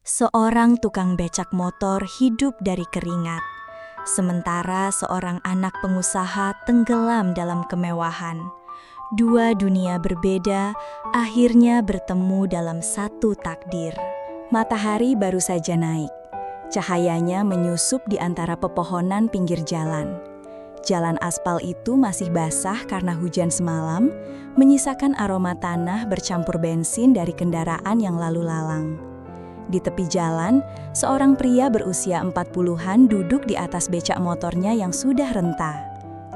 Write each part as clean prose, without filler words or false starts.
Seorang tukang becak motor hidup dari keringat, sementara seorang anak pengusaha tenggelam dalam kemewahan. Dua dunia berbeda akhirnya bertemu dalam satu takdir. Matahari baru saja naik. Cahayanya menyusup di antara pepohonan pinggir jalan. Jalan aspal itu masih basah karena hujan semalam, menyisakan aroma tanah bercampur bensin dari kendaraan yang lalu lalang. Di tepi jalan, seorang pria berusia 40-an duduk di atas becak motornya yang sudah renta.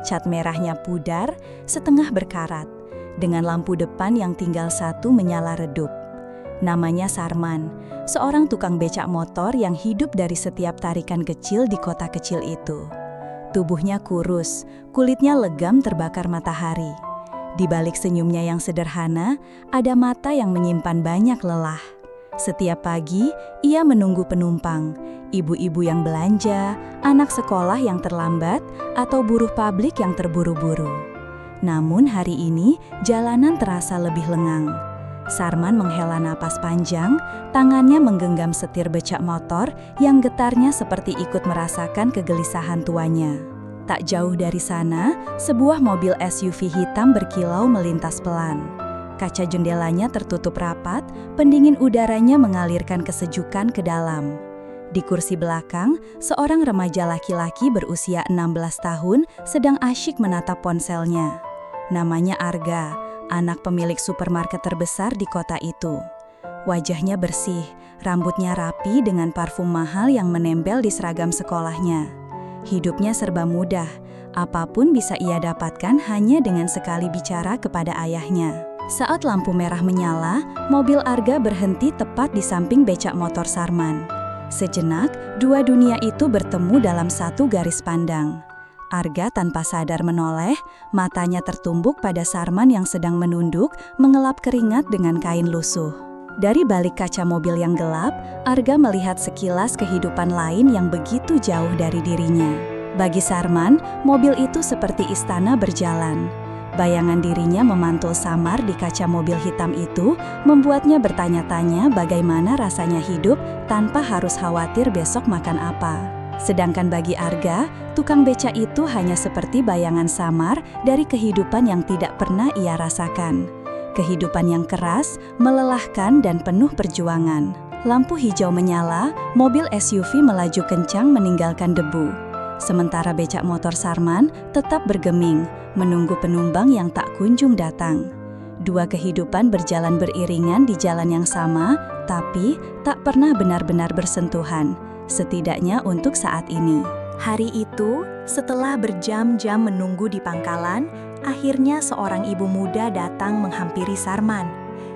Cat merahnya pudar, setengah berkarat, dengan lampu depan yang tinggal satu menyala redup. Namanya Sarman, seorang tukang becak motor yang hidup dari setiap tarikan kecil di kota kecil itu. Tubuhnya kurus, kulitnya legam terbakar matahari. Di balik senyumnya yang sederhana, ada mata yang menyimpan banyak lelah. Setiap pagi, ia menunggu penumpang, ibu-ibu yang belanja, anak sekolah yang terlambat, atau buruh pabrik yang terburu-buru. Namun hari ini, jalanan terasa lebih lengang. Sarman menghela napas panjang, tangannya menggenggam setir becak motor yang getarnya seperti ikut merasakan kegelisahan tuanya. Tak jauh dari sana, sebuah mobil SUV hitam berkilau melintas pelan. Kaca jendelanya tertutup rapat, pendingin udaranya mengalirkan kesejukan ke dalam. Di kursi belakang, seorang remaja laki-laki berusia 16 tahun sedang asyik menatap ponselnya. Namanya Arga, anak pemilik supermarket terbesar di kota itu. Wajahnya bersih, rambutnya rapi dengan parfum mahal yang menempel di seragam sekolahnya. Hidupnya serba mudah, apapun bisa ia dapatkan hanya dengan sekali bicara kepada ayahnya. Saat lampu merah menyala, mobil Arga berhenti tepat di samping becak motor Sarman. Sejenak, dua dunia itu bertemu dalam satu garis pandang. Arga tanpa sadar menoleh, matanya tertumbuk pada Sarman yang sedang menunduk, mengelap keringat dengan kain lusuh. Dari balik kaca mobil yang gelap, Arga melihat sekilas kehidupan lain yang begitu jauh dari dirinya. Bagi Sarman, mobil itu seperti istana berjalan. Bayangan dirinya memantul samar di kaca mobil hitam itu, membuatnya bertanya-tanya bagaimana rasanya hidup tanpa harus khawatir besok makan apa. Sedangkan bagi Arga, tukang beca itu hanya seperti bayangan samar dari kehidupan yang tidak pernah ia rasakan. Kehidupan yang keras, melelahkan dan penuh perjuangan. Lampu hijau menyala, mobil SUV melaju kencang meninggalkan debu. Sementara becak motor Sarman tetap bergeming, menunggu penumpang yang tak kunjung datang. Dua kehidupan berjalan beriringan di jalan yang sama, tapi tak pernah benar-benar bersentuhan, setidaknya untuk saat ini. Hari itu, setelah berjam-jam menunggu di pangkalan, akhirnya seorang ibu muda datang menghampiri Sarman.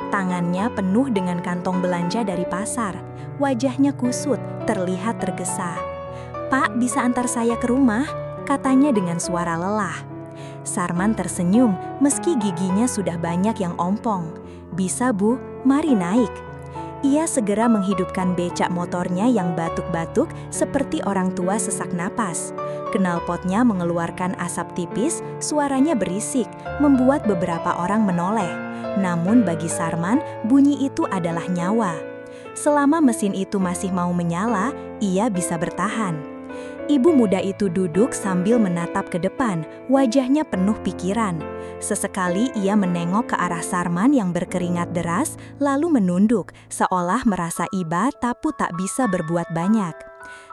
Tangannya penuh dengan kantong belanja dari pasar, wajahnya kusut, terlihat tergesa. "Pak, bisa antar saya ke rumah?" katanya dengan suara lelah. Sarman tersenyum meski giginya sudah banyak yang ompong. "Bisa Bu, mari naik." Ia segera menghidupkan becak motornya yang batuk-batuk seperti orang tua sesak napas. Knalpotnya mengeluarkan asap tipis, suaranya berisik, membuat beberapa orang menoleh. Namun bagi Sarman, bunyi itu adalah nyawa. Selama mesin itu masih mau menyala, ia bisa bertahan. Ibu muda itu duduk sambil menatap ke depan, wajahnya penuh pikiran. Sesekali ia menengok ke arah Sarman yang berkeringat deras, lalu menunduk, seolah merasa iba tapi tak bisa berbuat banyak.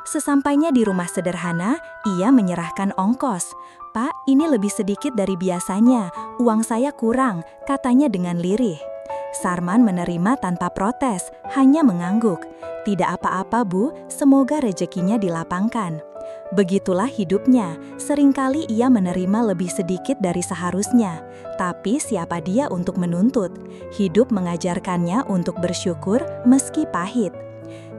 Sesampainya di rumah sederhana, ia menyerahkan ongkos. "Pak, ini lebih sedikit dari biasanya, uang saya kurang," katanya dengan lirih. Sarman menerima tanpa protes, hanya mengangguk. "Tidak apa-apa Bu, semoga rezekinya dilapangkan." Begitulah hidupnya, seringkali ia menerima lebih sedikit dari seharusnya. Tapi siapa dia untuk menuntut? Hidup mengajarkannya untuk bersyukur meski pahit.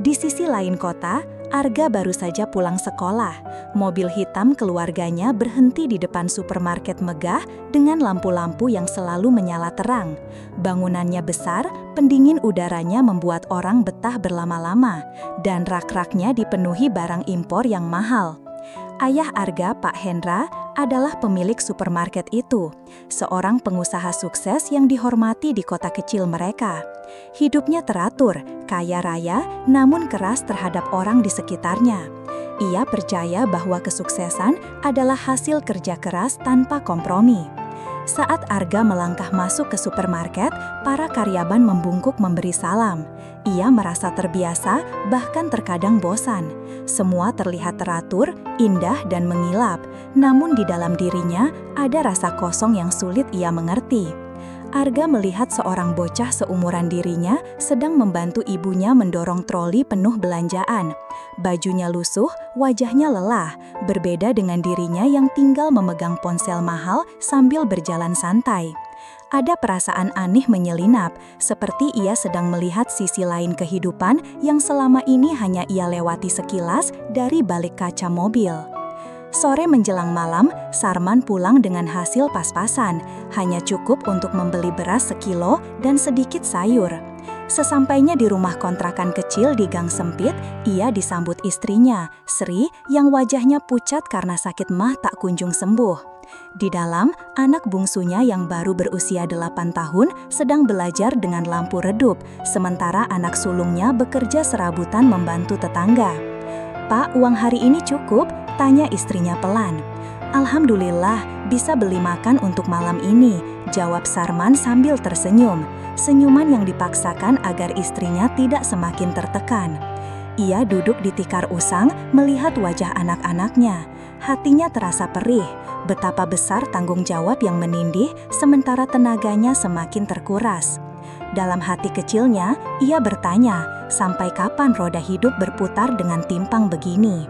Di sisi lain kota, Arga baru saja pulang sekolah. Mobil hitam keluarganya berhenti di depan supermarket megah dengan lampu-lampu yang selalu menyala terang. Bangunannya besar, pendingin udaranya membuat orang betah berlama-lama, dan rak-raknya dipenuhi barang impor yang mahal. Ayah Arga, Pak Hendra, adalah pemilik supermarket itu, seorang pengusaha sukses yang dihormati di kota kecil mereka. Hidupnya teratur, kaya raya, namun keras terhadap orang di sekitarnya. Ia percaya bahwa kesuksesan adalah hasil kerja keras tanpa kompromi. Saat Arga melangkah masuk ke supermarket, para karyawan membungkuk memberi salam. Ia merasa terbiasa, bahkan terkadang bosan. Semua terlihat teratur, indah, dan mengilap. Namun di dalam dirinya ada rasa kosong yang sulit ia mengerti. Arga melihat seorang bocah seumuran dirinya sedang membantu ibunya mendorong troli penuh belanjaan. Bajunya lusuh, wajahnya lelah, berbeda dengan dirinya yang tinggal memegang ponsel mahal sambil berjalan santai. Ada perasaan aneh menyelinap, seperti ia sedang melihat sisi lain kehidupan yang selama ini hanya ia lewati sekilas dari balik kaca mobil. Sore menjelang malam, Sarman pulang dengan hasil pas-pasan, hanya cukup untuk membeli beras sekilo dan sedikit sayur. Sesampainya di rumah kontrakan kecil di gang sempit, ia disambut istrinya, Sri, yang wajahnya pucat karena sakit mah tak kunjung sembuh. Di dalam, anak bungsunya yang baru berusia 8 tahun sedang belajar dengan lampu redup, sementara anak sulungnya bekerja serabutan membantu tetangga. "Pak, uang hari ini cukup?" tanya istrinya pelan. "Alhamdulillah, bisa beli makan untuk malam ini," jawab Sarman sambil tersenyum. Senyuman yang dipaksakan agar istrinya tidak semakin tertekan. Ia duduk di tikar usang melihat wajah anak-anaknya. Hatinya terasa perih, betapa besar tanggung jawab yang menindih sementara tenaganya semakin terkuras. Dalam hati kecilnya, ia bertanya, sampai kapan roda hidup berputar dengan timpang begini?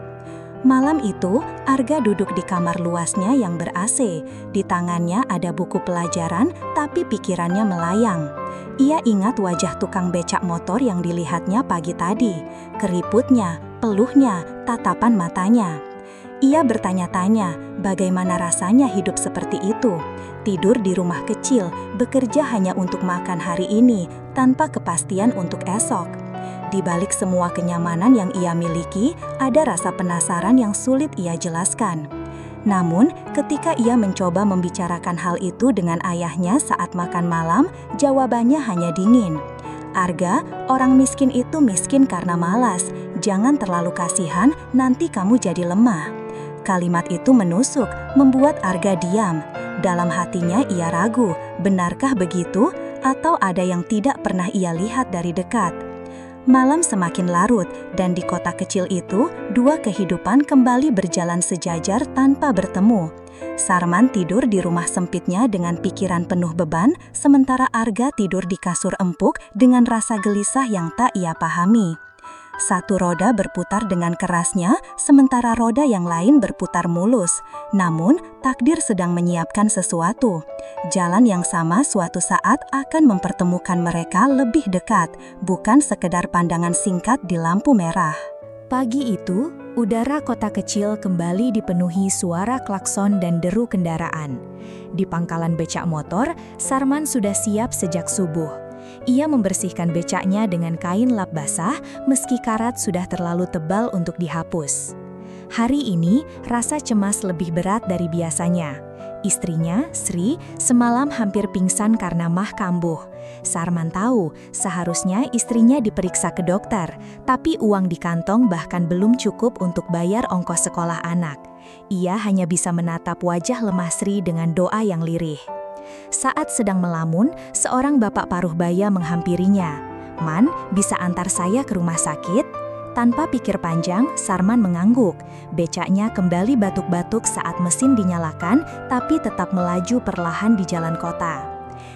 Malam itu, Arga duduk di kamar luasnya yang ber-AC. Di tangannya ada buku pelajaran, tapi pikirannya melayang. Ia ingat wajah tukang becak motor yang dilihatnya pagi tadi, keriputnya, peluhnya, tatapan matanya. Ia bertanya-tanya, bagaimana rasanya hidup seperti itu? Tidur di rumah kecil, bekerja hanya untuk makan hari ini, tanpa kepastian untuk esok. Di balik semua kenyamanan yang ia miliki, ada rasa penasaran yang sulit ia jelaskan. Namun, ketika ia mencoba membicarakan hal itu dengan ayahnya saat makan malam, jawabannya hanya dingin. "Arga, orang miskin itu miskin karena malas. Jangan terlalu kasihan, nanti kamu jadi lemah." Kalimat itu menusuk, membuat Arga diam. Dalam hatinya ia ragu, benarkah begitu? Atau ada yang tidak pernah ia lihat dari dekat? Malam semakin larut, dan di kota kecil itu, dua kehidupan kembali berjalan sejajar tanpa bertemu. Sarman tidur di rumah sempitnya dengan pikiran penuh beban, sementara Arga tidur di kasur empuk dengan rasa gelisah yang tak ia pahami. Satu roda berputar dengan kerasnya, sementara roda yang lain berputar mulus. Namun, takdir sedang menyiapkan sesuatu. Jalan yang sama suatu saat akan mempertemukan mereka lebih dekat, bukan sekedar pandangan singkat di lampu merah. Pagi itu, udara kota kecil kembali dipenuhi suara klakson dan deru kendaraan. Di pangkalan becak motor, Sarman sudah siap sejak subuh. Ia membersihkan becaknya dengan kain lap basah meski karat sudah terlalu tebal untuk dihapus. Hari ini, rasa cemas lebih berat dari biasanya. Istrinya, Sri, semalam hampir pingsan karena mah kambuh. Sarman tahu, seharusnya istrinya diperiksa ke dokter, tapi uang di kantong bahkan belum cukup untuk bayar ongkos sekolah anak. Ia hanya bisa menatap wajah lemah Sri dengan doa yang lirih. Saat sedang melamun, seorang bapak paruh baya menghampirinya. "Man, bisa antar saya ke rumah sakit?" Tanpa pikir panjang, Sarman mengangguk. Becaknya kembali batuk-batuk saat mesin dinyalakan, tapi tetap melaju perlahan di jalan kota.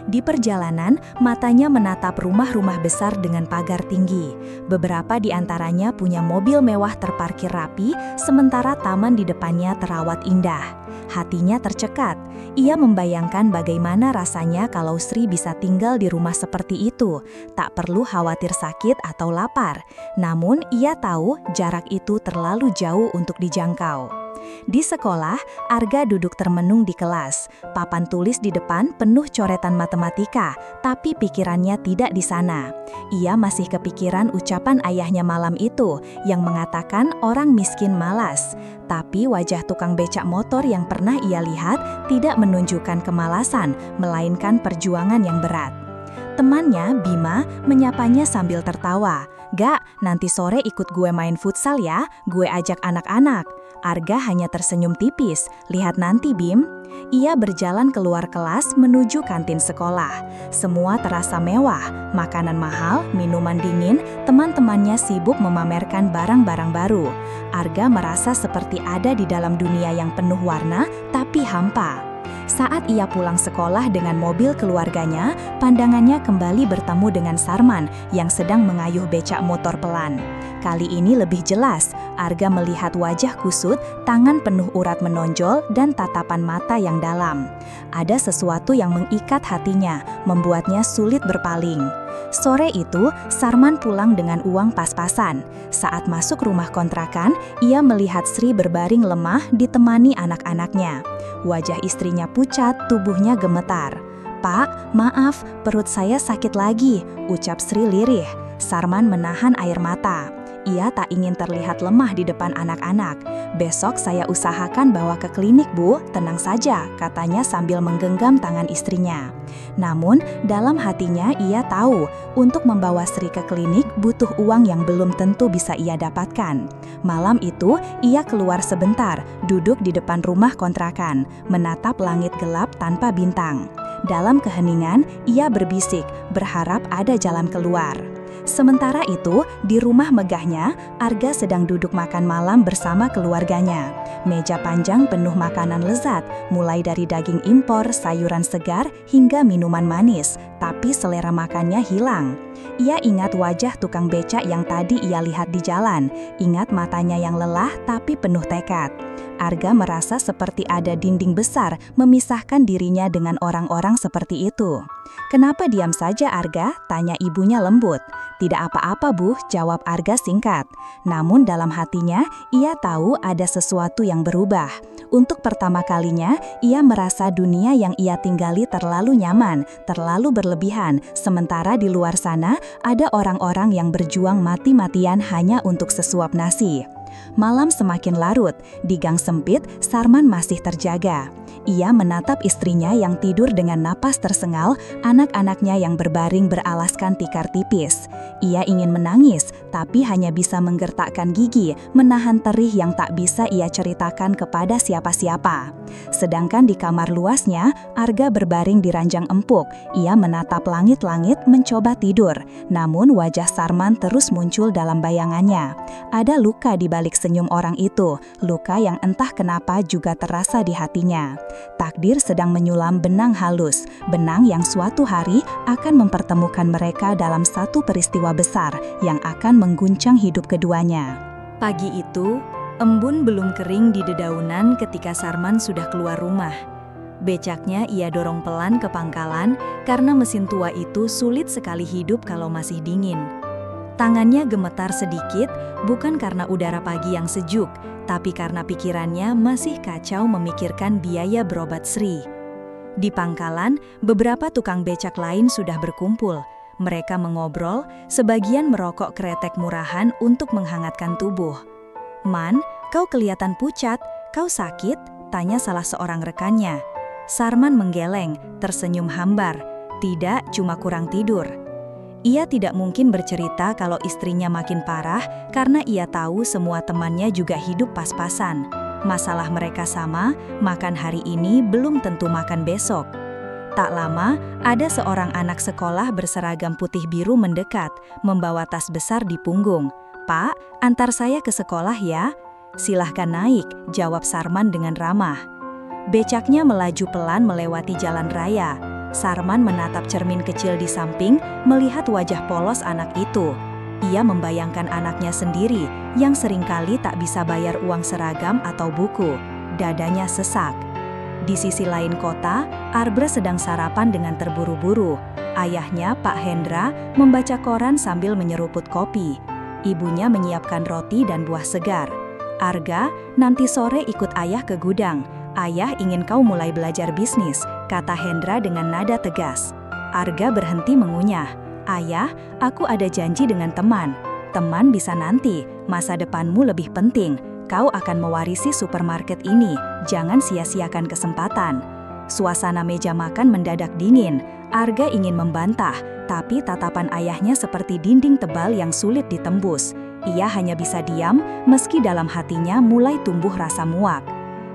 Di perjalanan, matanya menatap rumah-rumah besar dengan pagar tinggi. Beberapa di antaranya punya mobil mewah terparkir rapi, sementara taman di depannya terawat indah. Hatinya tercekat. Ia membayangkan bagaimana rasanya kalau Sri bisa tinggal di rumah seperti itu. Tak perlu khawatir sakit atau lapar. Namun, ia tahu jarak itu terlalu jauh untuk dijangkau. Di sekolah, Arga duduk termenung di kelas. Papan tulis di depan penuh coretan matematika, tapi pikirannya tidak di sana. Ia masih kepikiran ucapan ayahnya malam itu yang mengatakan orang miskin malas. Tapi wajah tukang becak motor yang pernah ia lihat tidak menunjukkan kemalasan, melainkan perjuangan yang berat. Temannya, Bima, menyapanya sambil tertawa. "Gak, nanti sore ikut gue main futsal ya, gue ajak anak-anak." Arga hanya tersenyum tipis. "Lihat nanti, Bim." Ia berjalan keluar kelas menuju kantin sekolah. Semua terasa mewah, makanan mahal, minuman dingin, teman-temannya sibuk memamerkan barang-barang baru. Arga merasa seperti ada di dalam dunia yang penuh warna, tapi hampa. Saat ia pulang sekolah dengan mobil keluarganya, pandangannya kembali bertemu dengan Sarman yang sedang mengayuh becak motor pelan. Kali ini lebih jelas, Arga melihat wajah kusut, tangan penuh urat menonjol, dan tatapan mata yang dalam. Ada sesuatu yang mengikat hatinya, membuatnya sulit berpaling. Sore itu, Sarman pulang dengan uang pas-pasan. Saat masuk rumah kontrakan, ia melihat Sri berbaring lemah ditemani anak-anaknya. Wajah istrinya pucat, tubuhnya gemetar. "Pak, maaf, perut saya sakit lagi," ucap Sri lirih. Sarman menahan air mata. Ia tak ingin terlihat lemah di depan anak-anak. "Besok saya usahakan bawa ke klinik, Bu, tenang saja," katanya sambil menggenggam tangan istrinya. Namun, dalam hatinya ia tahu, untuk membawa Sri ke klinik butuh uang yang belum tentu bisa ia dapatkan. Malam itu, ia keluar sebentar, duduk di depan rumah kontrakan, menatap langit gelap tanpa bintang. Dalam keheningan, ia berbisik, berharap ada jalan keluar. Sementara itu, di rumah megahnya, Arga sedang duduk makan malam bersama keluarganya. Meja panjang penuh makanan lezat, mulai dari daging impor, sayuran segar, hingga minuman manis, tapi selera makannya hilang. Ia ingat wajah tukang becak yang tadi ia lihat di jalan, ingat matanya yang lelah tapi penuh tekad. Arga merasa seperti ada dinding besar memisahkan dirinya dengan orang-orang seperti itu. "Kenapa diam saja, Arga?" tanya ibunya lembut. "Tidak apa-apa, Bu," jawab Arga singkat. Namun dalam hatinya, ia tahu ada sesuatu yang berubah. Untuk pertama kalinya, ia merasa dunia yang ia tinggali terlalu nyaman, terlalu berlebihan, sementara di luar sana ada orang-orang yang berjuang mati-matian hanya untuk sesuap nasi. Malam semakin larut, di gang sempit, Sarman masih terjaga. Ia menatap istrinya yang tidur dengan napas tersengal, anak-anaknya yang berbaring beralaskan tikar tipis. Ia ingin menangis, tapi hanya bisa menggertakkan gigi, menahan terih yang tak bisa ia ceritakan kepada siapa-siapa. Sedangkan di kamar luasnya, Arga berbaring di ranjang empuk. Ia menatap langit-langit mencoba tidur, namun wajah Sarman terus muncul dalam bayangannya. Ada luka di balik senyum orang itu, luka yang entah kenapa juga terasa di hatinya. Takdir sedang menyulam benang halus, benang yang suatu hari akan mempertemukan mereka dalam satu peristiwa besar yang akan mengguncang hidup keduanya. Pagi itu, embun belum kering di dedaunan ketika Sarman sudah keluar rumah. Becaknya ia dorong pelan ke pangkalan karena mesin tua itu sulit sekali hidup kalau masih dingin. Tangannya gemetar sedikit, bukan karena udara pagi yang sejuk, tapi karena pikirannya masih kacau memikirkan biaya berobat Sri. Di pangkalan, beberapa tukang becak lain sudah berkumpul. Mereka mengobrol, sebagian merokok kretek murahan untuk menghangatkan tubuh. "Man, kau kelihatan pucat, kau sakit?" tanya salah seorang rekannya. Sarman menggeleng, tersenyum hambar. "Tidak, cuma kurang tidur." Ia tidak mungkin bercerita kalau istrinya makin parah karena ia tahu semua temannya juga hidup pas-pasan. Masalah mereka sama, makan hari ini belum tentu makan besok. Tak lama, ada seorang anak sekolah berseragam putih biru mendekat, membawa tas besar di punggung. "Pak, antar saya ke sekolah ya." "Silahkan naik," jawab Sarman dengan ramah. Becaknya melaju pelan melewati jalan raya. Sarman menatap cermin kecil di samping, melihat wajah polos anak itu. Ia membayangkan anaknya sendiri, yang seringkali tak bisa bayar uang seragam atau buku. Dadanya sesak. Di sisi lain kota, Arbre sedang sarapan dengan terburu-buru. Ayahnya, Pak Hendra, membaca koran sambil menyeruput kopi. Ibunya menyiapkan roti dan buah segar. "Arga, nanti sore ikut ayah ke gudang. Ayah ingin kau mulai belajar bisnis," kata Hendra dengan nada tegas. Arga berhenti mengunyah. "Ayah, aku ada janji dengan teman." "Teman bisa nanti, masa depanmu lebih penting. Kau akan mewarisi supermarket ini, jangan sia-siakan kesempatan." Suasana meja makan mendadak dingin. Arga ingin membantah, tapi tatapan ayahnya seperti dinding tebal yang sulit ditembus. Ia hanya bisa diam, meski dalam hatinya mulai tumbuh rasa muak.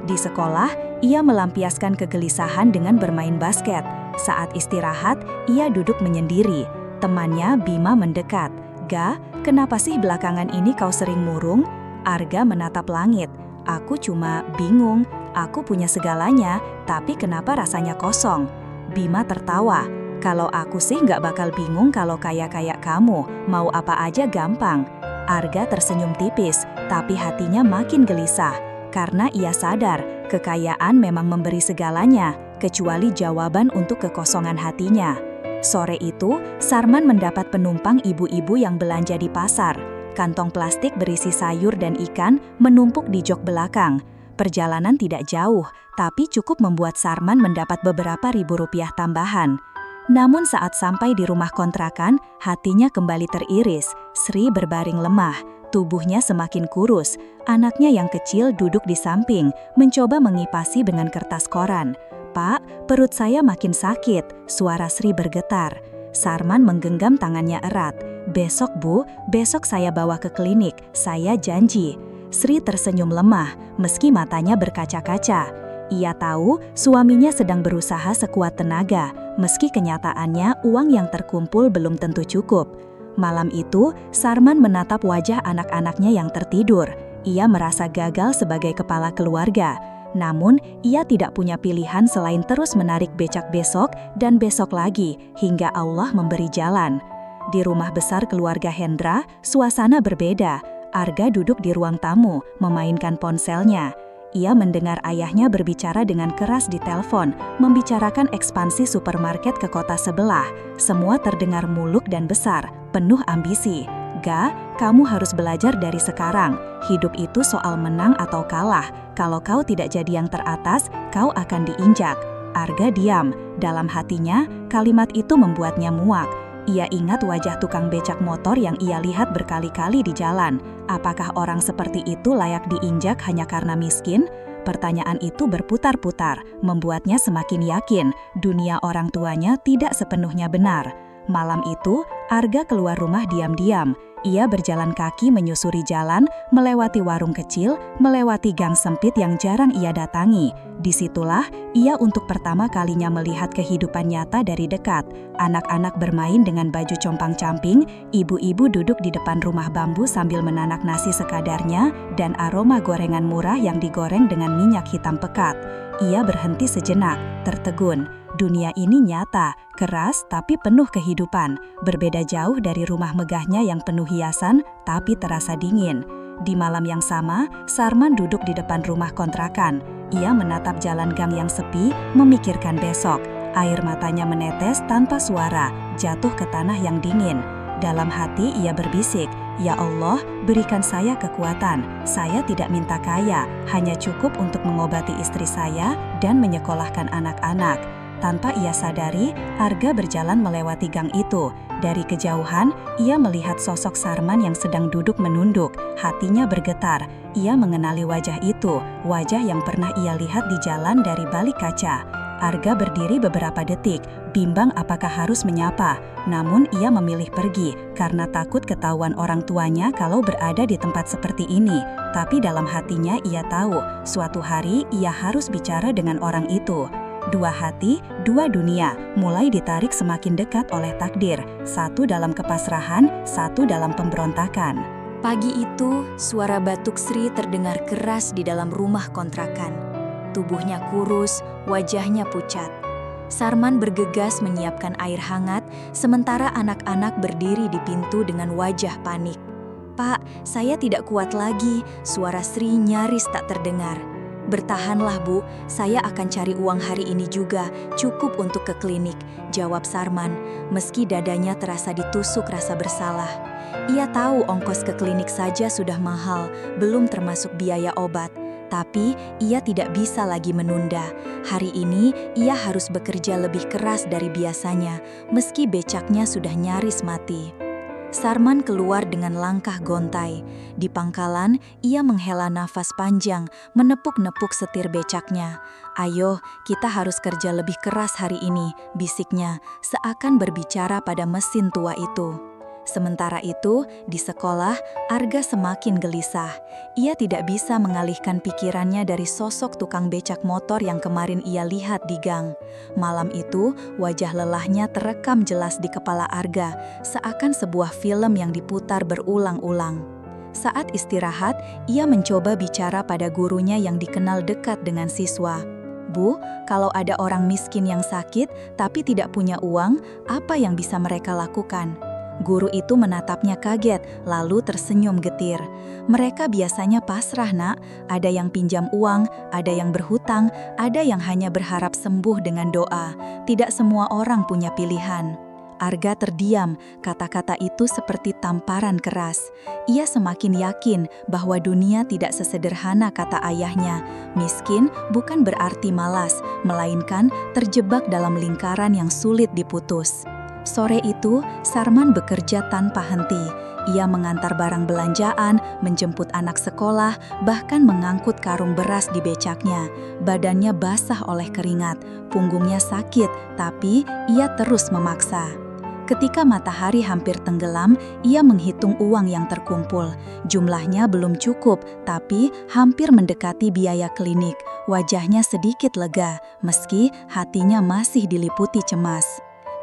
Di sekolah, ia melampiaskan kegelisahan dengan bermain basket. Saat istirahat, ia duduk menyendiri. Temannya, Bima, mendekat. "Ga, kenapa sih belakangan ini kau sering murung?" Arga menatap langit. "Aku cuma bingung. Aku punya segalanya, tapi kenapa rasanya kosong?" Bima tertawa. "Kalau aku sih nggak bakal bingung kalau kayak kamu. Mau apa aja gampang." Arga tersenyum tipis, tapi hatinya makin gelisah. Karena ia sadar, kekayaan memang memberi segalanya, kecuali jawaban untuk kekosongan hatinya. Sore itu, Sarman mendapat penumpang ibu-ibu yang belanja di pasar. Kantong plastik berisi sayur dan ikan menumpuk di jok belakang. Perjalanan tidak jauh, tapi cukup membuat Sarman mendapat beberapa ribu rupiah tambahan. Namun saat sampai di rumah kontrakan, hatinya kembali teriris. Sri berbaring lemah, tubuhnya semakin kurus. Anaknya yang kecil duduk di samping, mencoba mengipasi dengan kertas koran. "Pak, perut saya makin sakit," suara Sri bergetar. Sarman menggenggam tangannya erat. "Besok Bu, besok saya bawa ke klinik, saya janji." Sri tersenyum lemah, meski matanya berkaca-kaca. Ia tahu suaminya sedang berusaha sekuat tenaga, meski kenyataannya uang yang terkumpul belum tentu cukup. Malam itu, Sarman menatap wajah anak-anaknya yang tertidur. Ia merasa gagal sebagai kepala keluarga. Namun, ia tidak punya pilihan selain terus menarik becak besok dan besok lagi, hingga Allah memberi jalan. Di rumah besar keluarga Hendra, suasana berbeda. Arga duduk di ruang tamu, memainkan ponselnya. Ia mendengar ayahnya berbicara dengan keras di telepon, membicarakan ekspansi supermarket ke kota sebelah. Semua terdengar muluk dan besar, penuh ambisi. "Ga, kamu harus belajar dari sekarang. Hidup itu soal menang atau kalah. Kalau kau tidak jadi yang teratas, kau akan diinjak." Arga diam. Dalam hatinya, kalimat itu membuatnya muak. Ia ingat wajah tukang becak motor yang ia lihat berkali-kali di jalan. Apakah orang seperti itu layak diinjak hanya karena miskin? Pertanyaan itu berputar-putar, membuatnya semakin yakin dunia orang tuanya tidak sepenuhnya benar. Malam itu, Arga keluar rumah diam-diam. Ia berjalan kaki menyusuri jalan, melewati warung kecil, melewati gang sempit yang jarang ia datangi. Disitulah ia untuk pertama kalinya melihat kehidupan nyata dari dekat. Anak-anak bermain dengan baju compang-camping, ibu-ibu duduk di depan rumah bambu sambil menanak nasi sekadarnya, dan aroma gorengan murah yang digoreng dengan minyak hitam pekat. Ia berhenti sejenak, tertegun. Dunia ini nyata, keras tapi penuh kehidupan, berbeda jauh dari rumah megahnya yang penuh hiasan tapi terasa dingin. Di malam yang sama, Sarman duduk di depan rumah kontrakan. Ia menatap jalan gang yang sepi, memikirkan besok. Air matanya menetes tanpa suara, jatuh ke tanah yang dingin. Dalam hati ia berbisik, "Ya Allah, berikan saya kekuatan. Saya tidak minta kaya, hanya cukup untuk mengobati istri saya dan menyekolahkan anak-anak." Tanpa ia sadari, Arga berjalan melewati gang itu. Dari kejauhan, ia melihat sosok Sarman yang sedang duduk menunduk. Hatinya bergetar. Ia mengenali wajah itu, wajah yang pernah ia lihat di jalan dari balik kaca. Arga berdiri beberapa detik, bimbang apakah harus menyapa. Namun ia memilih pergi, karena takut ketahuan orang tuanya kalau berada di tempat seperti ini. Tapi dalam hatinya ia tahu, suatu hari ia harus bicara dengan orang itu. Dua hati, dua dunia, mulai ditarik semakin dekat oleh takdir. Satu dalam kepasrahan, satu dalam pemberontakan. Pagi itu, suara batuk Sri terdengar keras di dalam rumah kontrakan. Tubuhnya kurus, wajahnya pucat. Sarman bergegas menyiapkan air hangat, sementara anak-anak berdiri di pintu dengan wajah panik. "Pak, saya tidak kuat lagi," suara Sri nyaris tak terdengar. "Bertahanlah, Bu, saya akan cari uang hari ini juga, cukup untuk ke klinik," jawab Sarman, meski dadanya terasa ditusuk rasa bersalah. Ia tahu ongkos ke klinik saja sudah mahal, belum termasuk biaya obat. Tapi ia tidak bisa lagi menunda. Hari ini ia harus bekerja lebih keras dari biasanya, meski becaknya sudah nyaris mati. Sarman keluar dengan langkah gontai. Di pangkalan, ia menghela nafas panjang, menepuk-nepuk setir becaknya. "Ayo, kita harus kerja lebih keras hari ini," bisiknya, seakan berbicara pada mesin tua itu. Sementara itu, di sekolah, Arga semakin gelisah. Ia tidak bisa mengalihkan pikirannya dari sosok tukang becak motor yang kemarin ia lihat di gang. Malam itu, wajah lelahnya terekam jelas di kepala Arga, seakan sebuah film yang diputar berulang-ulang. Saat istirahat, ia mencoba bicara pada gurunya yang dikenal dekat dengan siswa. "Bu, kalau ada orang miskin yang sakit tapi tidak punya uang, apa yang bisa mereka lakukan?" Guru itu menatapnya kaget, lalu tersenyum getir. "Mereka biasanya pasrah, Nak. Ada yang pinjam uang, ada yang berhutang, ada yang hanya berharap sembuh dengan doa. Tidak semua orang punya pilihan." Arga terdiam, kata-kata itu seperti tamparan keras. Ia semakin yakin bahwa dunia tidak sesederhana kata ayahnya. Miskin bukan berarti malas, melainkan terjebak dalam lingkaran yang sulit diputus. Sore itu, Sarman bekerja tanpa henti. Ia mengantar barang belanjaan, menjemput anak sekolah, bahkan mengangkut karung beras di becaknya. Badannya basah oleh keringat, punggungnya sakit, tapi ia terus memaksa. Ketika matahari hampir tenggelam, ia menghitung uang yang terkumpul. Jumlahnya belum cukup, tapi hampir mendekati biaya klinik. Wajahnya sedikit lega, meski hatinya masih diliputi cemas.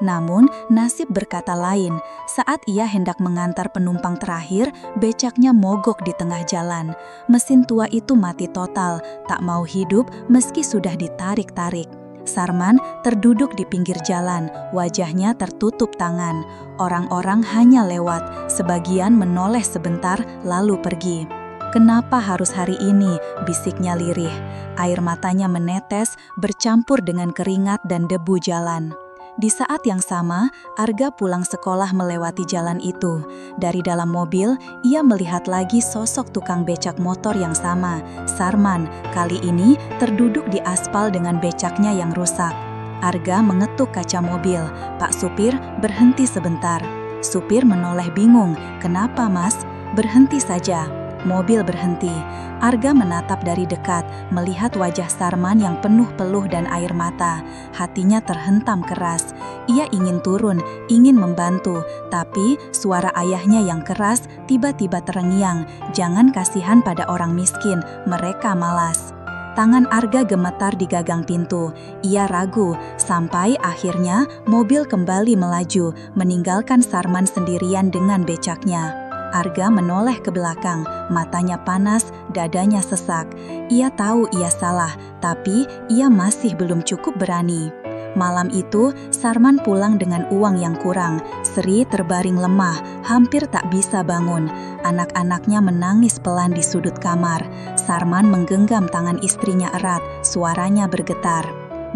Namun, nasib berkata lain. Saat ia hendak mengantar penumpang terakhir, becaknya mogok di tengah jalan. Mesin tua itu mati total, tak mau hidup meski sudah ditarik-tarik. Sarman terduduk di pinggir jalan, wajahnya tertutup tangan. Orang-orang hanya lewat, sebagian menoleh sebentar lalu pergi. "Kenapa harus hari ini?" bisiknya lirih. Air matanya menetes, bercampur dengan keringat dan debu jalan. Di saat yang sama, Arga pulang sekolah melewati jalan itu. Dari dalam mobil, ia melihat lagi sosok tukang becak motor yang sama, Sarman, kali ini terduduk di aspal dengan becaknya yang rusak. Arga mengetuk kaca mobil. "Pak supir, berhenti sebentar." Supir menoleh bingung. "Kenapa, Mas?" "Berhenti saja." Mobil berhenti. Arga menatap dari dekat, melihat wajah Sarman yang penuh peluh dan air mata. Hatinya terhentam keras. Ia ingin turun, ingin membantu, tapi suara ayahnya yang keras tiba-tiba terengiang. "Jangan kasihan pada orang miskin, mereka malas." Tangan Arga gemetar di gagang pintu. Ia ragu, sampai akhirnya mobil kembali melaju, meninggalkan Sarman sendirian dengan becaknya. Arga menoleh ke belakang, matanya panas, dadanya sesak. Ia tahu ia salah, tapi ia masih belum cukup berani. Malam itu, Sarman pulang dengan uang yang kurang. Sri terbaring lemah, hampir tak bisa bangun. Anak-anaknya menangis pelan di sudut kamar. Sarman menggenggam tangan istrinya erat, suaranya bergetar.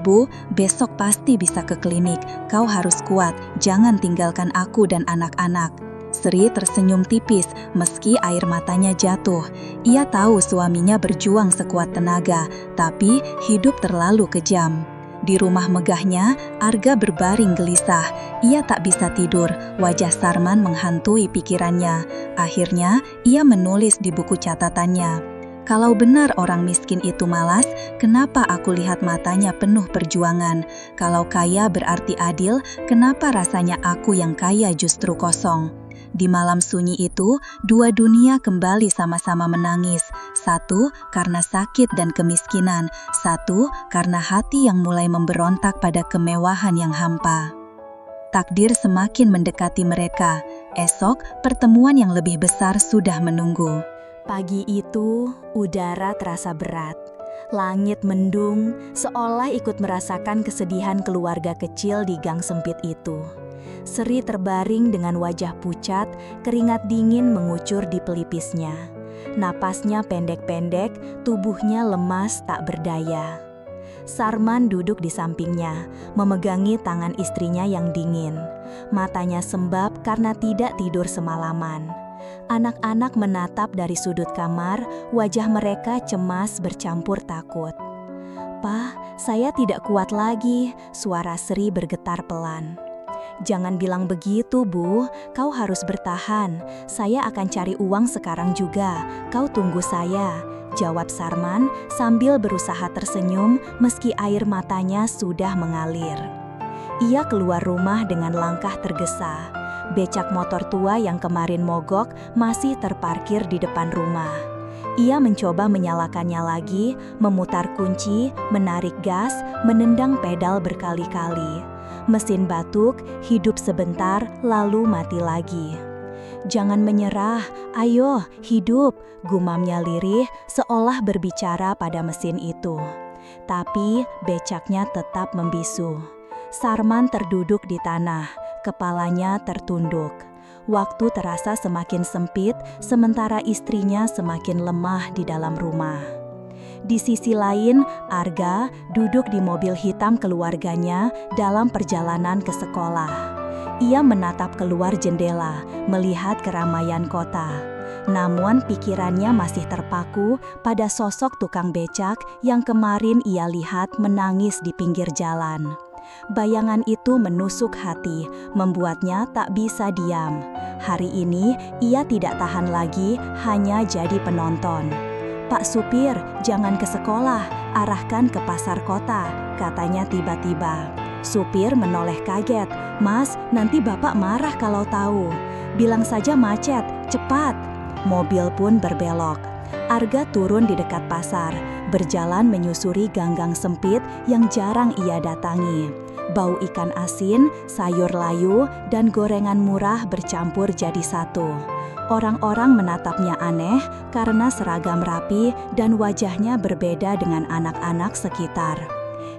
"Bu, besok pasti bisa ke klinik. Kau harus kuat, jangan tinggalkan aku dan anak-anak." Sri tersenyum tipis meski air matanya jatuh. Ia tahu suaminya berjuang sekuat tenaga, tapi hidup terlalu kejam. Di rumah megahnya, Arga berbaring gelisah. Ia tak bisa tidur, wajah Sarman menghantui pikirannya. Akhirnya, ia menulis di buku catatannya. "Kalau benar orang miskin itu malas, kenapa aku lihat matanya penuh perjuangan? Kalau kaya berarti adil, kenapa rasanya aku yang kaya justru kosong?" Di malam sunyi itu, dua dunia kembali sama-sama menangis. Satu karena sakit dan kemiskinan, satu karena hati yang mulai memberontak pada kemewahan yang hampa. Takdir semakin mendekati mereka. Esok, pertemuan yang lebih besar sudah menunggu. Pagi itu, udara terasa berat. Langit mendung, seolah ikut merasakan kesedihan keluarga kecil di gang sempit itu. Sri terbaring dengan wajah pucat, keringat dingin mengucur di pelipisnya. Napasnya pendek-pendek, tubuhnya lemas tak berdaya. Sarman duduk di sampingnya, memegangi tangan istrinya yang dingin. Matanya sembab karena tidak tidur semalaman. Anak-anak menatap dari sudut kamar, wajah mereka cemas bercampur takut. "Pak, saya tidak kuat lagi," suara Sri bergetar pelan. "Jangan bilang begitu, Bu. Kau harus bertahan. Saya akan cari uang sekarang juga. Kau tunggu saya," jawab Sarman sambil berusaha tersenyum meski air matanya sudah mengalir. Ia keluar rumah dengan langkah tergesa. Becak motor tua yang kemarin mogok masih terparkir di depan rumah. Ia mencoba menyalakannya lagi, memutar kunci, menarik gas, menendang pedal berkali-kali. Mesin batuk, hidup sebentar, lalu mati lagi. "Jangan menyerah, ayo, hidup," gumamnya lirih seolah berbicara pada mesin itu. Tapi becaknya tetap membisu. Sarman terduduk di tanah, kepalanya tertunduk. Waktu terasa semakin sempit, sementara istrinya semakin lemah di dalam rumah. Di sisi lain, Arga duduk di mobil hitam keluarganya dalam perjalanan ke sekolah. Ia menatap keluar jendela, melihat keramaian kota. Namun pikirannya masih terpaku pada sosok tukang becak yang kemarin ia lihat menangis di pinggir jalan. Bayangan itu menusuk hati, membuatnya tak bisa diam. Hari ini ia tidak tahan lagi hanya jadi penonton. "Pak supir, jangan ke sekolah, arahkan ke pasar kota," katanya tiba-tiba. Supir menoleh kaget. "Mas, nanti Bapak marah kalau tahu." "Bilang saja macet, cepat." Mobil pun berbelok. Arga turun di dekat pasar, berjalan menyusuri ganggang sempit yang jarang ia datangi. Bau ikan asin, sayur layu, dan gorengan murah bercampur jadi satu. Orang-orang menatapnya aneh karena seragam rapi dan wajahnya berbeda dengan anak-anak sekitar.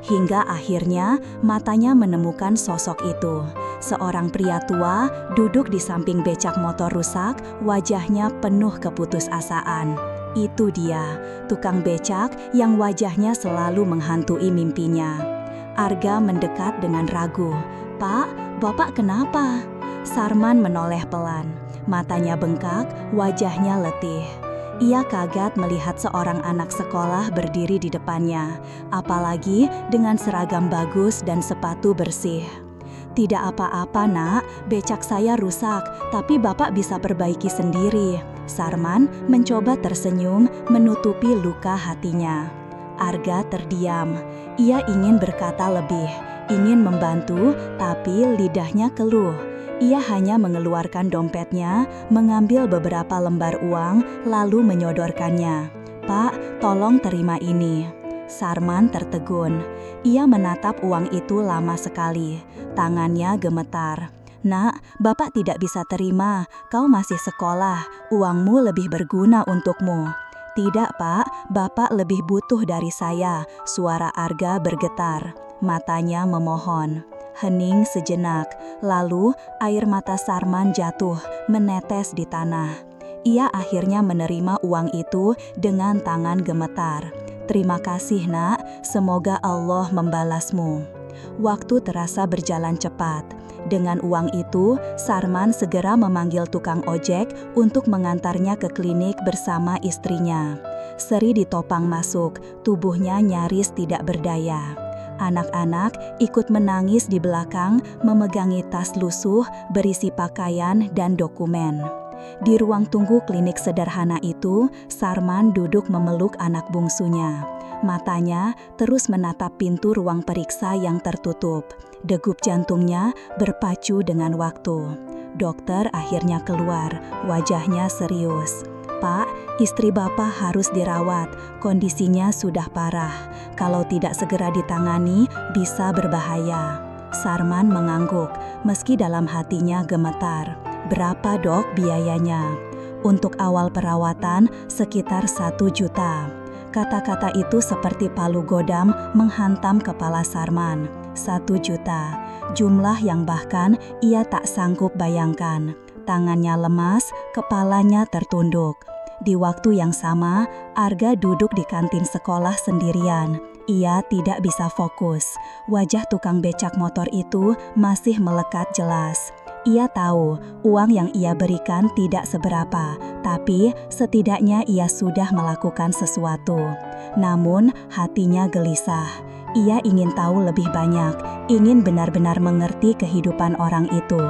Hingga akhirnya matanya menemukan sosok itu. Seorang pria tua duduk di samping becak motor rusak, wajahnya penuh keputusasaan. Itu dia, tukang becak yang wajahnya selalu menghantui mimpinya. Arga mendekat dengan ragu. "Pak, Bapak kenapa?" Sarman menoleh pelan. Matanya bengkak, wajahnya letih. Ia kaget melihat seorang anak sekolah berdiri di depannya, apalagi dengan seragam bagus dan sepatu bersih. "Tidak apa-apa, Nak, becak saya rusak, tapi Bapak bisa perbaiki sendiri." Sarman mencoba tersenyum menutupi luka hatinya. Arga terdiam. Ia ingin berkata lebih, ingin membantu, tapi lidahnya keluh. Ia hanya mengeluarkan dompetnya, mengambil beberapa lembar uang, lalu menyodorkannya. "Pak, tolong terima ini." Sarman tertegun. Ia menatap uang itu lama sekali. Tangannya gemetar. "Nak, Bapak tidak bisa terima. Kau masih sekolah. Uangmu lebih berguna untukmu." "Tidak, Pak. Bapak lebih butuh dari saya." Suara Arga bergetar. Matanya memohon. Hening sejenak. Lalu air mata Sarman jatuh, menetes di tanah. Ia akhirnya menerima uang itu dengan tangan gemetar. "Terima kasih, Nak. Semoga Allah membalasmu." Waktu terasa berjalan cepat. Dengan uang itu, Sarman segera memanggil tukang ojek untuk mengantarnya ke klinik bersama istrinya. Sri ditopang masuk, tubuhnya nyaris tidak berdaya. Anak-anak ikut menangis di belakang, memegangi tas lusuh berisi pakaian dan dokumen. Di ruang tunggu klinik sederhana itu, Sarman duduk memeluk anak bungsunya. Matanya terus menatap pintu ruang periksa yang tertutup. Degup jantungnya berpacu dengan waktu. Dokter akhirnya keluar, wajahnya serius. "Pak, istri Bapak harus dirawat. Kondisinya sudah parah. Kalau tidak segera ditangani, bisa berbahaya." Sarman mengangguk, meski dalam hatinya gemetar. "Berapa, Dok, biayanya?" "Untuk awal perawatan sekitar 1 juta. Kata-kata itu seperti palu godam menghantam kepala Sarman. 1 juta, jumlah yang bahkan ia tak sanggup bayangkan. Tangannya lemas, kepalanya tertunduk. Di waktu yang sama, Arga duduk di kantin sekolah sendirian. Ia tidak bisa fokus. Wajah tukang becak motor itu masih melekat jelas. Ia tahu uang yang ia berikan tidak seberapa, tapi setidaknya ia sudah melakukan sesuatu. Namun hatinya gelisah. Ia ingin tahu lebih banyak, ingin benar-benar mengerti kehidupan orang itu.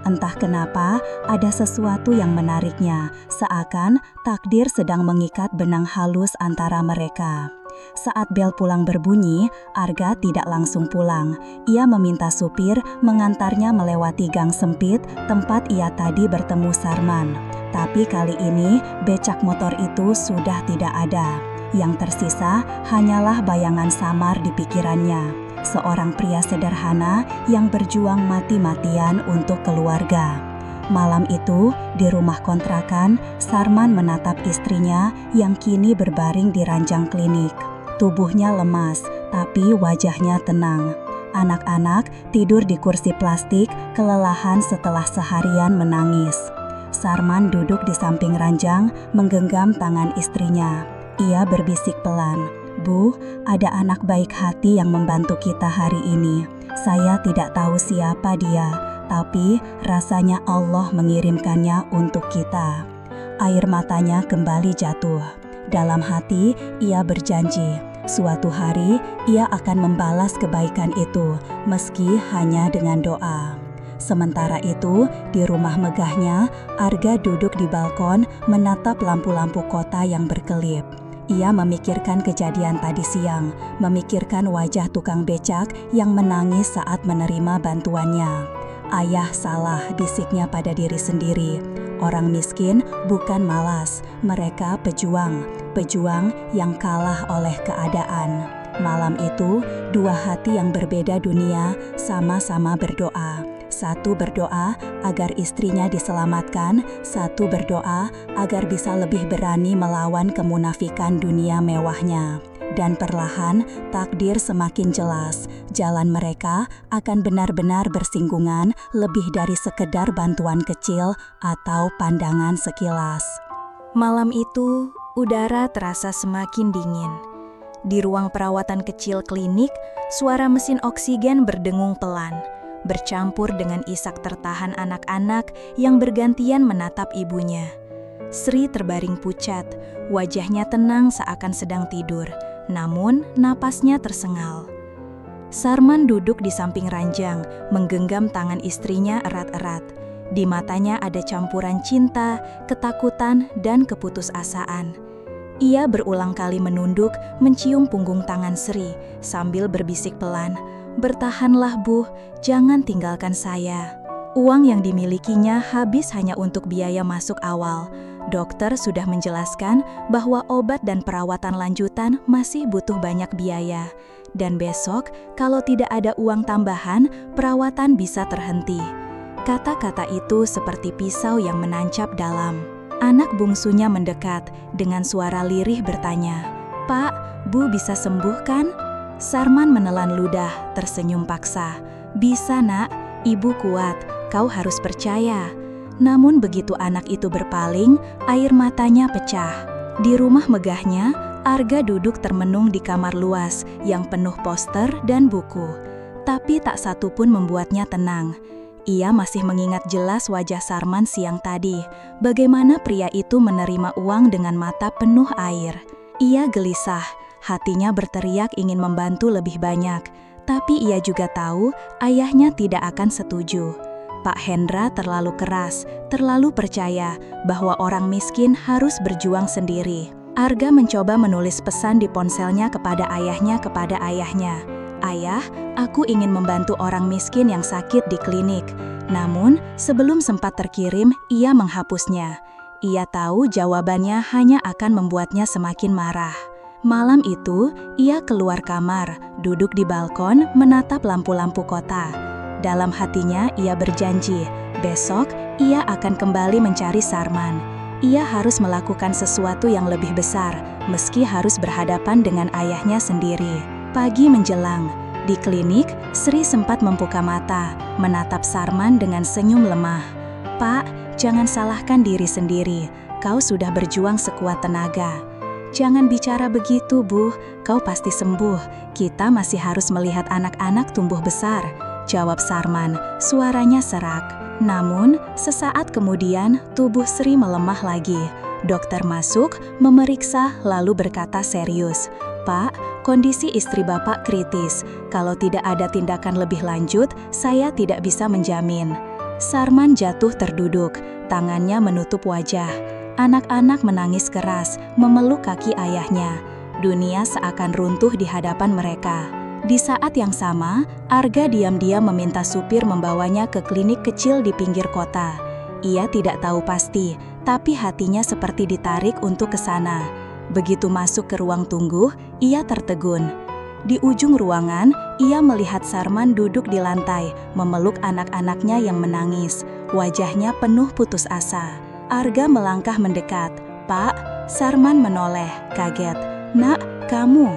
Entah kenapa, ada sesuatu yang menariknya, seakan takdir sedang mengikat benang halus antara mereka. Saat bel pulang berbunyi, Arga tidak langsung pulang. Ia meminta supir mengantarnya melewati gang sempit tempat ia tadi bertemu Sarman. Tapi kali ini, becak motor itu sudah tidak ada. Yang tersisa hanyalah bayangan samar di pikirannya. Seorang pria sederhana yang berjuang mati-matian untuk keluarga. Malam itu, di rumah kontrakan, Sarman menatap istrinya yang kini berbaring di ranjang klinik. Tubuhnya lemas, tapi wajahnya tenang. Anak-anak tidur di kursi plastik, kelelahan setelah seharian menangis. Sarman duduk di samping ranjang, menggenggam tangan istrinya. Ia berbisik pelan, "Bu, ada anak baik hati yang membantu kita hari ini. Saya tidak tahu siapa dia, tapi rasanya Allah mengirimkannya untuk kita." Air matanya kembali jatuh. Dalam hati, ia berjanji, suatu hari ia akan membalas kebaikan itu, meski hanya dengan doa. Sementara itu, di rumah megahnya, Arga duduk di balkon menatap lampu-lampu kota yang berkelip. Ia memikirkan kejadian tadi siang, memikirkan wajah tukang becak yang menangis saat menerima bantuannya. "Ayah salah," bisiknya pada diri sendiri. "Orang miskin bukan malas, mereka pejuang. Pejuang yang kalah oleh keadaan." Malam itu, dua hati yang berbeda dunia sama-sama berdoa. Satu berdoa agar istrinya diselamatkan, satu berdoa agar bisa lebih berani melawan kemunafikan dunia mewahnya. Dan perlahan, takdir semakin jelas. Jalan mereka akan benar-benar bersinggungan lebih dari sekedar bantuan kecil atau pandangan sekilas. Malam itu, udara terasa semakin dingin. Di ruang perawatan kecil klinik, suara mesin oksigen berdengung pelan, bercampur dengan isak tertahan anak-anak yang bergantian menatap ibunya. Sri terbaring pucat, wajahnya tenang seakan sedang tidur, namun napasnya tersengal. Sarman duduk di samping ranjang, menggenggam tangan istrinya erat-erat. Di matanya ada campuran cinta, ketakutan, dan keputusasaan. Ia berulang kali menunduk, mencium punggung tangan Sri, sambil berbisik pelan, "Bertahanlah, Bu, jangan tinggalkan saya." Uang yang dimilikinya habis hanya untuk biaya masuk awal. Dokter sudah menjelaskan bahwa obat dan perawatan lanjutan masih butuh banyak biaya. Dan besok, kalau tidak ada uang tambahan, perawatan bisa terhenti. Kata-kata itu seperti pisau yang menancap dalam. Anak bungsunya mendekat, dengan suara lirih bertanya, "Pak, Bu bisa sembuh kan?" Sarman menelan ludah, tersenyum paksa. "Bisa, Nak. Ibu kuat. Kau harus percaya." Namun begitu anak itu berpaling, air matanya pecah. Di rumah megahnya, Arga duduk termenung di kamar luas yang penuh poster dan buku. Tapi tak satu pun membuatnya tenang. Ia masih mengingat jelas wajah Sarman siang tadi, bagaimana pria itu menerima uang dengan mata penuh air. Ia gelisah, hatinya berteriak ingin membantu lebih banyak, tapi ia juga tahu ayahnya tidak akan setuju. Pak Hendra terlalu keras, terlalu percaya bahwa orang miskin harus berjuang sendiri. Arga mencoba menulis pesan di ponselnya kepada ayahnya. "Ayah, aku ingin membantu orang miskin yang sakit di klinik." Namun, sebelum sempat terkirim, ia menghapusnya. Ia tahu jawabannya hanya akan membuatnya semakin marah. Malam itu, ia keluar kamar, duduk di balkon, menatap lampu-lampu kota. Dalam hatinya, ia berjanji, besok ia akan kembali mencari Sarman. Ia harus melakukan sesuatu yang lebih besar, meski harus berhadapan dengan ayahnya sendiri. Pagi menjelang, di klinik, Sri sempat membuka mata, menatap Sarman dengan senyum lemah. "Pak, jangan salahkan diri sendiri. kau sudah berjuang sekuat tenaga." "Jangan bicara begitu, Bu. Kau pasti sembuh. Kita masih harus melihat anak-anak tumbuh besar," jawab Sarman, suaranya serak. Namun, sesaat kemudian tubuh Sri melemah lagi. Dokter masuk, memeriksa, lalu berkata serius, "Pak, kondisi istri Bapak kritis. Kalau tidak ada tindakan lebih lanjut, saya tidak bisa menjamin." Sarman jatuh terduduk, tangannya menutup wajah. Anak-anak menangis keras, memeluk kaki ayahnya. Dunia seakan runtuh di hadapan mereka. Di saat yang sama, Arga diam-diam meminta supir membawanya ke klinik kecil di pinggir kota. Ia tidak tahu pasti, tapi hatinya seperti ditarik untuk ke sana. Begitu masuk ke ruang tunggu, ia tertegun. Di ujung ruangan, ia melihat Sarman duduk di lantai, memeluk anak-anaknya yang menangis. Wajahnya penuh putus asa. Arga melangkah mendekat. "Pak." Sarman menoleh, kaget. "Nak, kamu?"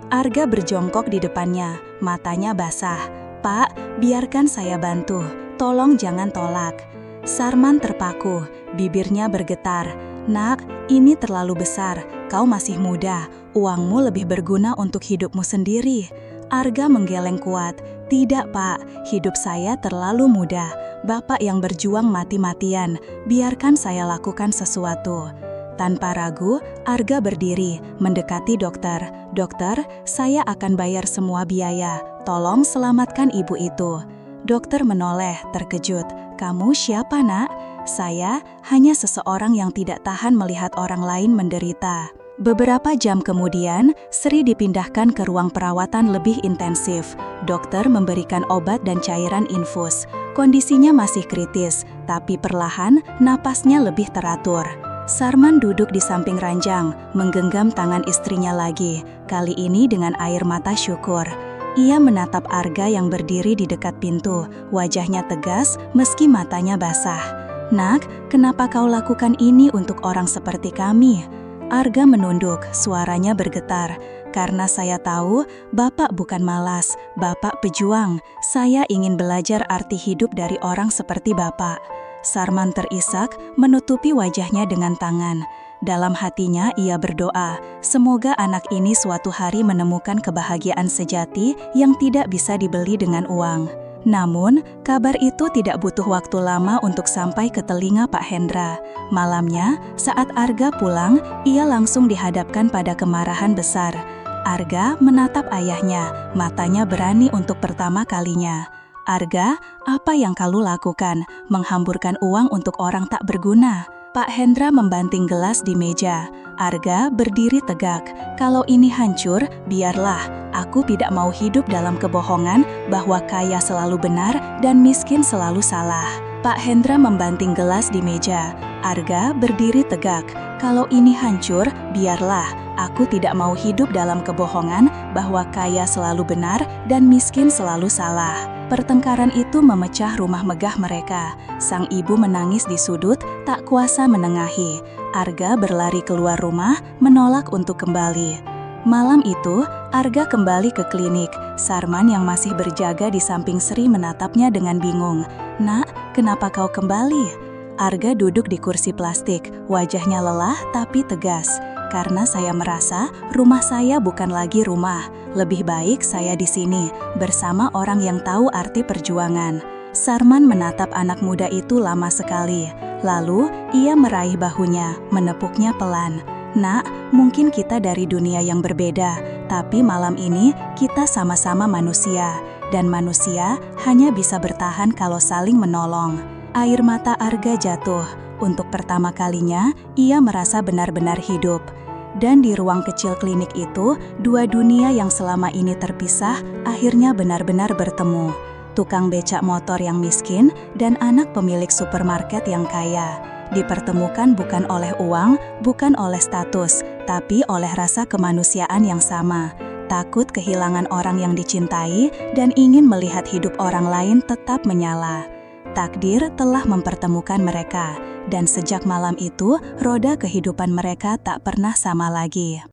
Arga berjongkok di depannya, matanya basah. "Pak, biarkan saya bantu. Tolong jangan tolak." Sarman terpaku, bibirnya bergetar. "Nak, ini terlalu besar. Kau masih muda. Uangmu lebih berguna untuk hidupmu sendiri." Arga menggeleng kuat. "Tidak, Pak. Hidup saya terlalu muda. Bapak yang berjuang mati-matian. Biarkan saya lakukan sesuatu." Tanpa ragu, Arga berdiri, mendekati dokter. "Dokter, saya akan bayar semua biaya. Tolong selamatkan ibu itu." Dokter menoleh, terkejut. "Kamu siapa, Nak?" "Saya hanya seseorang yang tidak tahan melihat orang lain menderita." Beberapa jam kemudian, Sri dipindahkan ke ruang perawatan lebih intensif. Dokter memberikan obat dan cairan infus. Kondisinya masih kritis, tapi perlahan napasnya lebih teratur. Sarman duduk di samping ranjang, menggenggam tangan istrinya lagi, kali ini dengan air mata syukur. Ia menatap Arga yang berdiri di dekat pintu, wajahnya tegas meski matanya basah. "Nak, kenapa kau lakukan ini untuk orang seperti kami?" Arga menunduk, suaranya bergetar. "Karena saya tahu Bapak bukan malas, Bapak pejuang. Saya ingin belajar arti hidup dari orang seperti Bapak." Sarman terisak, menutupi wajahnya dengan tangan. Dalam hatinya ia berdoa, semoga anak ini suatu hari menemukan kebahagiaan sejati yang tidak bisa dibeli dengan uang. Namun, kabar itu tidak butuh waktu lama untuk sampai ke telinga Pak Hendra. Malamnya, saat Arga pulang, ia langsung dihadapkan pada kemarahan besar. Arga menatap ayahnya, matanya berani untuk pertama kalinya. "Arga, apa yang kau lakukan? Menghamburkan uang untuk orang tak berguna." Pak Hendra membanting gelas di meja. Arga berdiri tegak. "Kalau ini hancur, biarlah. Aku tidak mau hidup dalam kebohongan bahwa kaya selalu benar dan miskin selalu salah." Pak Hendra membanting gelas di meja. Arga berdiri tegak. "Kalau ini hancur, biarlah. Aku tidak mau hidup dalam kebohongan bahwa kaya selalu benar dan miskin selalu salah." Pertengkaran itu memecah rumah megah mereka. Sang ibu menangis di sudut, tak kuasa menengahi. Arga berlari keluar rumah, menolak untuk kembali. Malam itu, Arga kembali ke klinik. Sarman yang masih berjaga di samping Sri menatapnya dengan bingung. "Nak, kenapa kau kembali?" Arga duduk di kursi plastik, wajahnya lelah tapi tegas. "Karena saya merasa rumah saya bukan lagi rumah. Lebih baik saya di sini, bersama orang yang tahu arti perjuangan." Sarman menatap anak muda itu lama sekali. Lalu, ia meraih bahunya, menepuknya pelan. "Nak, mungkin kita dari dunia yang berbeda, tapi malam ini kita sama-sama manusia. Dan manusia hanya bisa bertahan kalau saling menolong." Air mata Arga jatuh. Untuk pertama kalinya, ia merasa benar-benar hidup. Dan di ruang kecil klinik itu, dua dunia yang selama ini terpisah akhirnya benar-benar bertemu. Tukang becak motor yang miskin dan anak pemilik supermarket yang kaya. Dipertemukan bukan oleh uang, bukan oleh status, tapi oleh rasa kemanusiaan yang sama. Takut kehilangan orang yang dicintai dan ingin melihat hidup orang lain tetap menyala. Takdir telah mempertemukan mereka, dan sejak malam itu, roda kehidupan mereka tak pernah sama lagi.